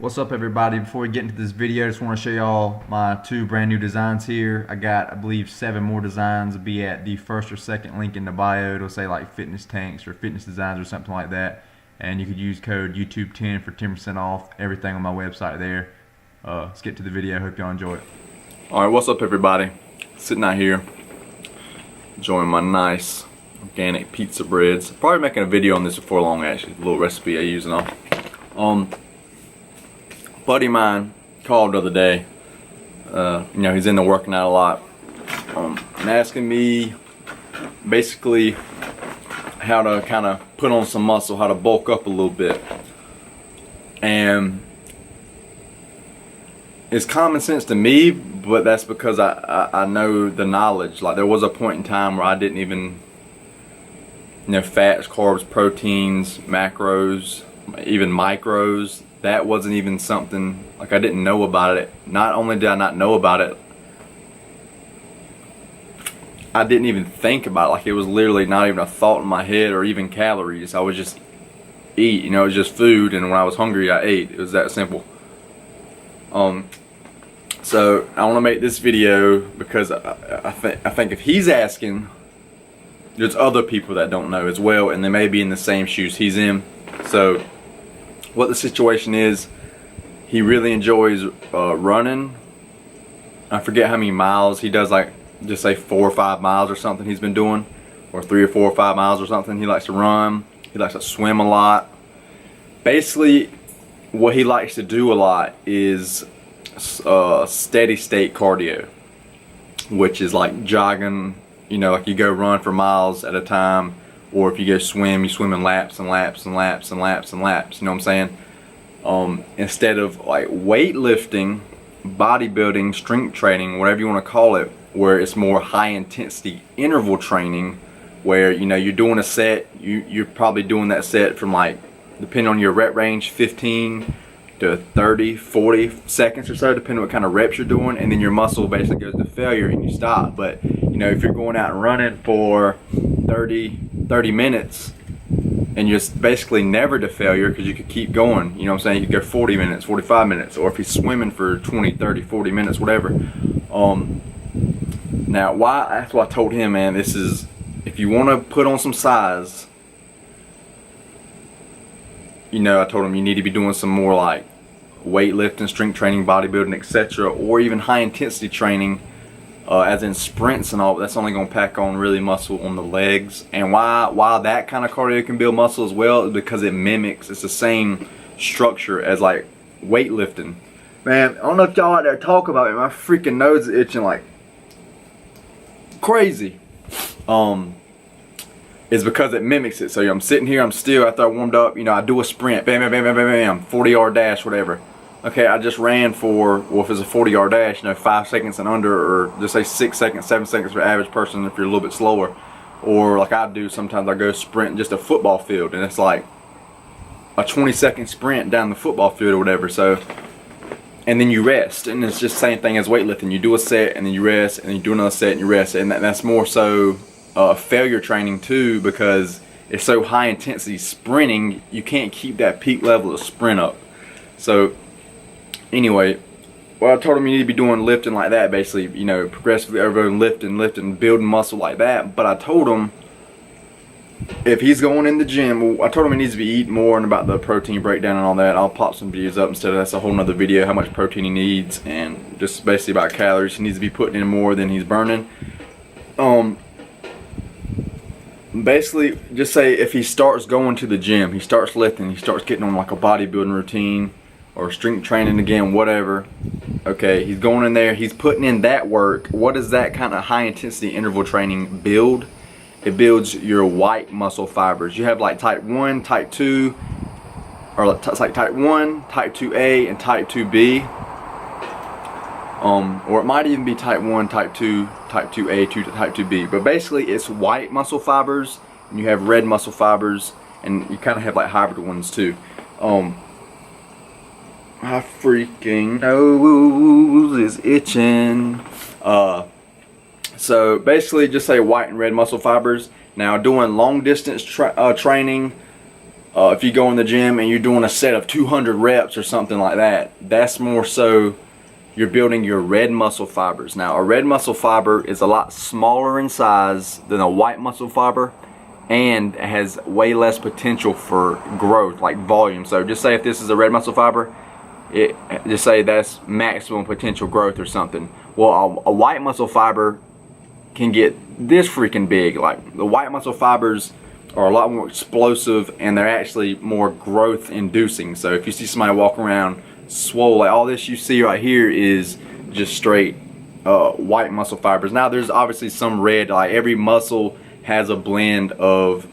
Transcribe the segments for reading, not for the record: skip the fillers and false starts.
What's up, everybody? Before we get into this video, I just want to show y'all my two brand new designs here. I got, I believe, 7 more designs. It'll be at the first or second link in the bio. It'll say like fitness tanks or fitness designs or something like that. And you could use code YouTube10 for 10% off everything on my website there. Let's get to the video. Hope y'all enjoy it. Alright, what's up, everybody? Sitting out here enjoying my nice organic pizza breads. Probably making a video on this before long, actually. A little recipe I use and all. Buddy of mine called the other day. He's into working out a lot, and asking me basically how to kind of put on some muscle, how to bulk up a little bit. And it's common sense to me, but that's because I know the knowledge. Like, there was a point in time where I didn't even fats, carbs, proteins, macros, even micros. That wasn't even something, like, I didn't know about it. Not only did I not know about it, I didn't even think about it. Like, it was literally not even a thought in my head, or even calories. I would just eat, it was just food, and when I was hungry I ate. It was that simple. So I want to make this video because I think if he's asking, there's other people that don't know as well, and they may be in the same shoes he's in. So what the situation is, he really enjoys running. I forget how many miles he does, like just say 4 or 5 miles or something he's been doing, or 3 or 4 or 5 miles or something. He likes to run. He likes to swim a lot. Basically, what he likes to do a lot is steady state cardio, which is like jogging. Like you go run for miles at a time, or if you go swim, you swim in laps and laps and laps and laps and laps. You know what I'm saying? Instead of like weightlifting, bodybuilding, strength training, whatever you want to call it, where it's more high intensity interval training, where you're doing a set, you're probably doing that set from, like, depending on your rep range, 15 to 30, 40 seconds or so, depending on what kind of reps you're doing, and then your muscle basically goes to failure and you stop. But if you're going out and running for 30 minutes and you're basically never to failure, because you could keep going, you could go 40 minutes, 45 minutes, or if he's swimming for 20, 30, 40 minutes, whatever. Now, that's what I told him, man. This is, if you want to put on some size, I told him you need to be doing some more like weightlifting, strength training, bodybuilding, etc., or even high intensity training, as in sprints and all. That's only going to pack on really muscle on the legs. And why that kind of cardio can build muscle as well is because it's the same structure as like weightlifting. Man, I don't know if y'all out there talk about it. My freaking nose is itching like crazy. Is because it mimics it. So I'm sitting here, I'm still, after I warmed up, I do a sprint, bam, bam, bam, bam, bam, bam, 40-yard dash, whatever. Okay, I just ran for, well, if it's a 40-yard dash, 5 seconds and under, or just say 6 seconds, 7 seconds for the average person if you're a little bit slower. Or like I do, sometimes I go sprint just a football field, and it's like a 20-second sprint down the football field or whatever. So, and then you rest, and it's just the same thing as weightlifting. You do a set, and then you rest, and then you do another set, and you rest, and that's more so failure training too, because it's so high intensity sprinting, you can't keep that peak level of sprint up. So anyway, well, I told him you need to be doing lifting like that, basically, progressively over lifting, building muscle like that. But I told him if he's going in the gym, I told him he needs to be eating more, and about the protein breakdown and all that. I'll pop some videos up instead of that's a whole nother video, how much protein he needs, and just basically about calories. He needs to be putting in more than he's burning. Basically, just say if he starts going to the gym, he starts lifting, he starts getting on like a bodybuilding routine or strength training again, whatever. Okay, he's going in there, he's putting in that work. What does that kind of high intensity interval training build? It builds your white muscle fibers. You have like type 1, type 2, or it's like type 1, type 2A, and type 2B. Or it might even be type 1, type 2, type 2A, type 2B. But basically, it's white muscle fibers, and you have red muscle fibers, and you kind of have like hybrid ones too. My freaking nose is itching. So basically, just say white and red muscle fibers. Now, doing long distance training, if you go in the gym and you're doing a set of 200 reps or something like that, that's more so you're building your red muscle fibers. Now, a red muscle fiber is a lot smaller in size than a white muscle fiber, and it has way less potential for growth, like volume. So just say if this is a red muscle fiber, just say that's maximum potential growth or something. Well, a white muscle fiber can get this freaking big. Like, the white muscle fibers are a lot more explosive, and they're actually more growth inducing. So if you see somebody walk around swole, like all this you see right here is just straight white muscle fibers. Now there's obviously some red, like every muscle has a blend of,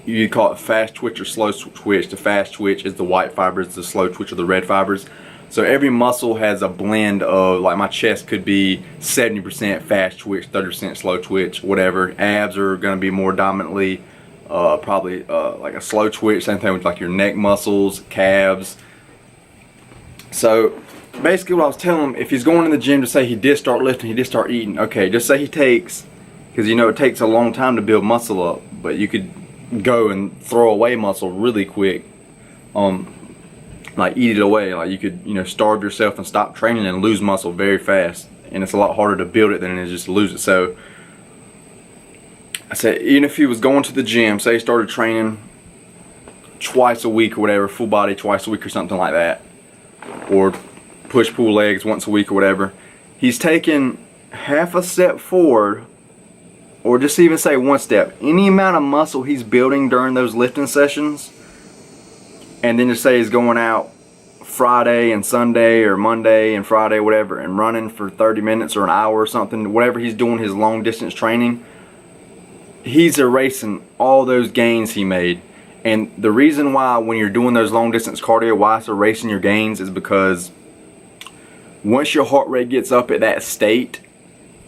you call it fast twitch or slow twitch. The fast twitch is the white fibers, the slow twitch are the red fibers. So every muscle has a blend of, like my chest could be 70% fast twitch, 30% slow twitch, whatever. Abs are going to be more dominantly probably like a slow twitch. Same thing with like your neck muscles, calves. So basically what I was telling him, if he's going to the gym, to say he did start lifting, he did start eating, okay, just say he takes, because you know it takes a long time to build muscle up, but you could go and throw away muscle really quick, like eat it away. Like you could, you know, starve yourself and stop training and lose muscle very fast, and it's a lot harder to build it than it is just to lose it. So I said, even if he was going to the gym, say he started training twice a week or whatever, full body twice a week or something like that, or push-pull legs once a week or whatever, he's taking half a step forward, or just even say one step, any amount of muscle he's building during those lifting sessions, and then just say he's going out Friday and Sunday or Monday and Friday, whatever, and running for 30 minutes or an hour or something, whatever he's doing his long distance training, he's erasing all those gains he made. And the reason why when you're doing those long distance cardio, why it's erasing your gains, is because once your heart rate gets up at that state,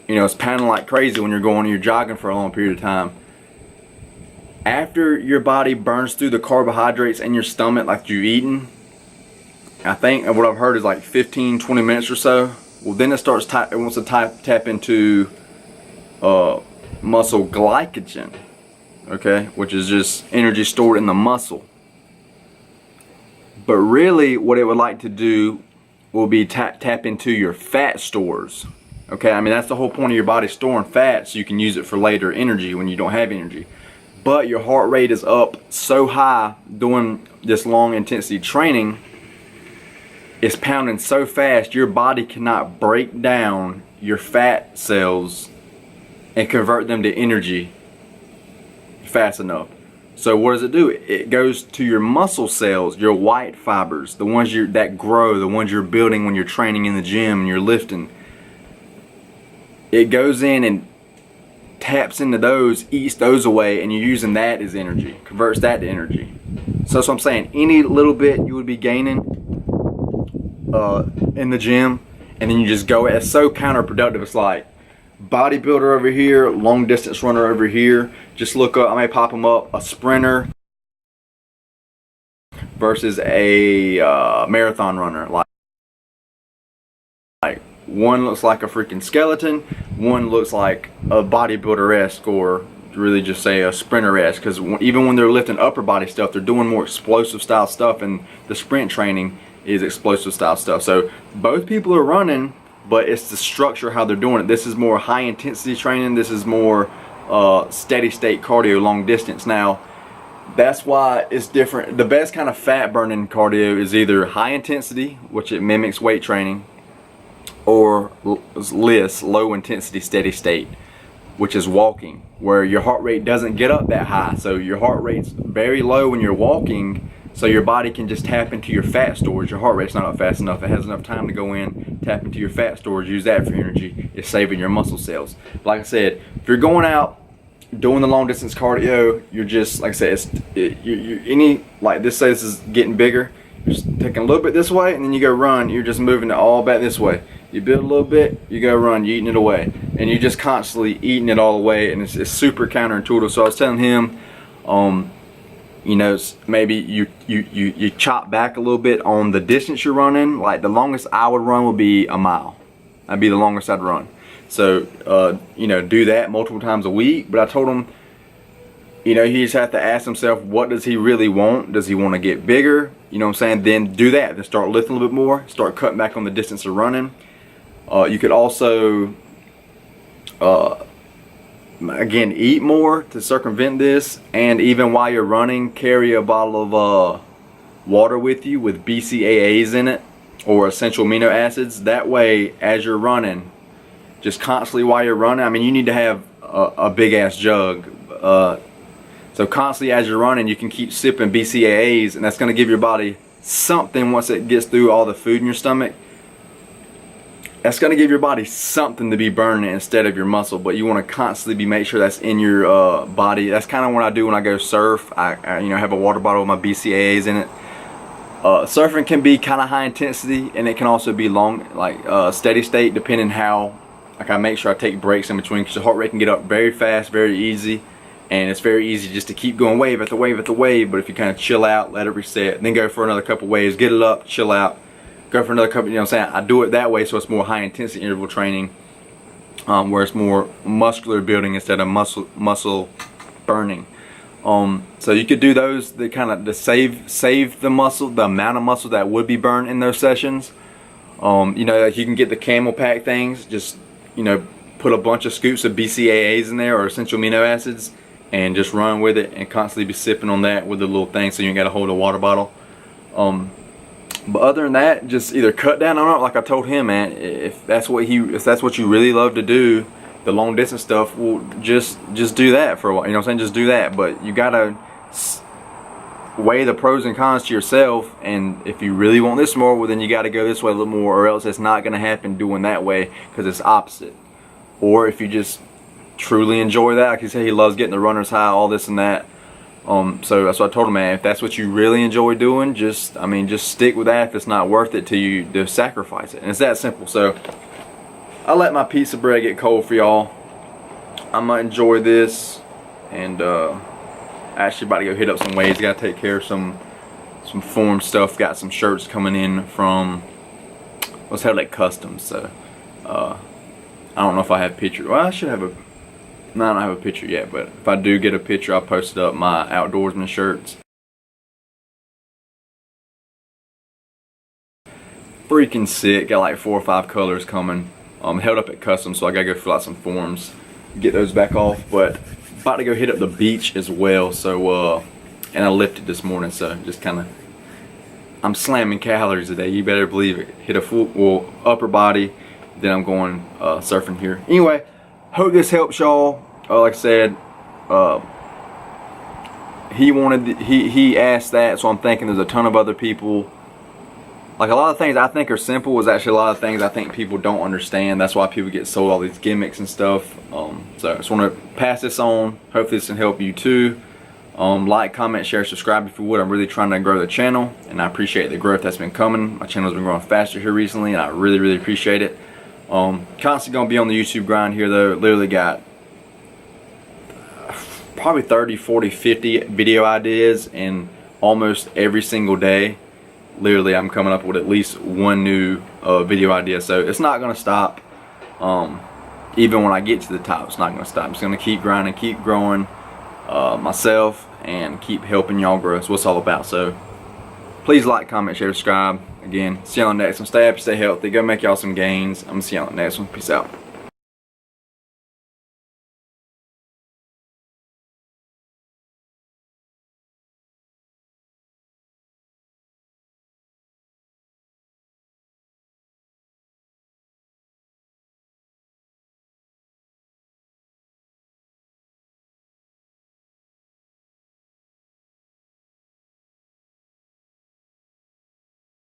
you know, it's pounding like crazy when you're jogging for a long period of time. After your body burns through the carbohydrates in your stomach like you've eaten, I think what I've heard is like 15-20 minutes or so, well then it wants to tap into muscle glycogen. Okay, which is just energy stored in the muscle. But really what it would like to do will be tap into your fat stores. Okay, I mean that's the whole point of your body, storing fat so you can use it for later energy when you don't have energy. But your heart rate is up so high doing this long intensity training, it's pounding so fast your body cannot break down your fat cells and convert them to energy fast enough. So what does it do? It goes to your muscle cells, your white fibers, the ones that grow, the ones you're building when you're training in the gym and you're lifting. It goes in and taps into those, eats those away, and you're using that as energy, converts that to energy. So that's what I'm saying. Any little bit you would be gaining in the gym, and then you just go, it's so counterproductive. It's like bodybuilder over here, long distance runner over here. Just look up, I may pop them up, a sprinter versus a marathon runner. Like one looks like a freaking skeleton, one looks like a bodybuilder-esque, or really just say a sprinter-esque, because even when they're lifting upper body stuff, they're doing more explosive style stuff, and the sprint training is explosive style stuff. So both people are running, but it's the structure how they're doing it. This is more high intensity training, this is more steady state cardio, long distance. Now that's why it's different. The best kind of fat burning cardio is either high intensity, which it mimics weight training, or LISS, low intensity steady state, which is walking, where your heart rate doesn't get up that high. So your heart rate's very low when you're walking, so your body can just tap into your fat storage. Your heart rate's not up fast enough. It has enough time to go in, tap into your fat storage, use that for energy. It's saving your muscle cells. Like I said, if you're going out doing the long distance cardio, you're just, like I said, like this, say this is getting bigger, you're just taking a little bit this way, and then you go run, you're just moving it all back this way. You build a little bit, you go run, you're eating it away, and you're just constantly eating it all away, and it's super counterintuitive. So I was telling him, you know, maybe you chop back a little bit on the distance you're running. Like the longest I would run would be a mile. That'd be the longest I'd run. So you know, do that multiple times a week. But I told him you know, he just have to ask himself, what does he really want? Does he want to get bigger? You know what I'm saying? Then do that. Then start lifting a little bit more. Start cutting back on the distance of running. You could also, again, eat more to circumvent this. And even while you're running, carry a bottle of water with you with BCAAs in it, or essential amino acids. That way, as you're running, just constantly while you're running, I mean, you need to have a big ass jug. So constantly as you're running, you can keep sipping BCAAs, and that's going to give your body something once it gets through all the food in your stomach. That's going to give your body something to be burning instead of your muscle, but you want to constantly make sure that's in your body. That's kind of what I do when I go surf. I you know, have a water bottle with my BCAAs in it. Surfing can be kind of high intensity, and it can also be long, like steady state, depending how. Like, I make sure I take breaks in between, because your heart rate can get up very fast, very easy. And it's very easy just to keep going wave after wave after wave. But if you kind of chill out, let it reset, then go for another couple waves, get it up, chill out, go for another couple. You know what I'm saying? I do it that way, so it's more high intensity interval training, where it's more muscular building instead of muscle burning. So you could do those to kind of to save the muscle, the amount of muscle that would be burned in those sessions. You know, like you can get the camel pack things. Just, you know, put a bunch of scoops of BCAAs in there, or essential amino acids, and just run with it and constantly be sipping on that with the little thing, so you ain't got to hold a water bottle. But other than that, just either cut down on it, like I told him, man. If that's what you really love to do, the long distance stuff, well, just do that for a while. You know what I'm saying? Just do that. But you gotta weigh the pros and cons to yourself. And if you really want this more, well, then you got to go this way a little more, or else it's not gonna happen doing that way, because it's opposite. Or if you just truly enjoy that, like he said, he loves getting the runner's high, all this and that. So that's what I told him, man. If that's what you really enjoy doing, just stick with that. If it's not worth it to you, to sacrifice it, and it's that simple. So I let my pizza bread get cold for y'all. I'm gonna enjoy this, and actually about to go hit up some waves. Got to take care of some form stuff. Got some shirts coming in from what's held at Customs. So I don't know if I have a picture. Well, I should have a. No, I don't have a picture yet, but if I do get a picture, I'll post up my outdoorsman shirts. Freaking sick. Got like 4 or 5 colors coming. Held up at Customs, so I gotta go fill out some forms, get those back off. But about to go hit up the beach as well. So and I lifted this morning, so just kind of, I'm slamming calories today. You better believe it. Hit a full upper body. Then I'm going surfing here. Anyway, hope this helps y'all. Like I said, he asked that, so I'm thinking there's a ton of other people. Like, a lot of things I think are simple is actually a lot of things I think people don't understand. That's why people get sold all these gimmicks and stuff. So I just want to pass this on. Hopefully this can help you too. Like, comment, share, subscribe if you would. I'm really trying to grow the channel, and I appreciate the growth that's been coming. My channel's been growing faster here recently, and I really, really appreciate it. Constantly gonna be on the YouTube grind here though. Literally got probably 30, 40, 50 video ideas, and almost every single day, literally, I'm coming up with at least one new video idea. So it's not gonna stop. Even when I get to the top, it's not gonna stop. I'm just gonna keep grinding, keep growing myself, and keep helping y'all grow. That's what it's all about. So please like, comment, share, subscribe. Again, see y'all on the next one. Stay happy, stay healthy. Go make y'all some gains. I'm gonna see y'all on the next one. Peace out.